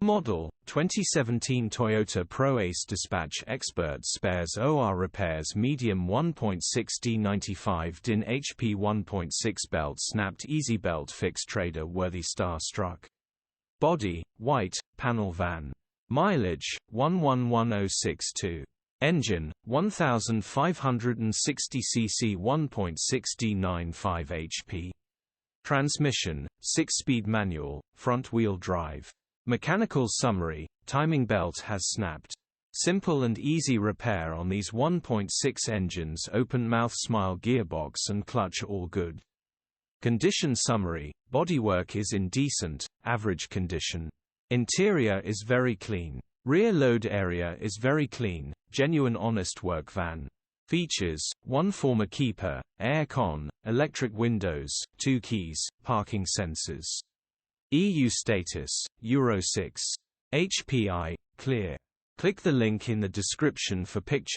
Model 2017 Toyota Proace Dispatch Expert Spares OR Repairs Medium 1.6D 95 DIN HP 1.6 Belt Snapped Easy Belt Fix Trader Worthy Star Struck. Body white, panel van. Mileage 111062. Engine 1560 cc 1.6D 95 HP. Transmission 6-speed manual, front-wheel drive. Mechanical summary: timing belt has snapped. Simple and easy repair on these 1.6 engines. Open mouth smile gearbox and clutch all good. Condition summary: bodywork is in decent, average condition. Interior is very clean. Rear load area is very clean, genuine honest work van. Features: 1 former keeper, air con, electric windows, 2 keys, parking sensors. EU status: Euro 6. HPI, clear. Click the link in the description for picture.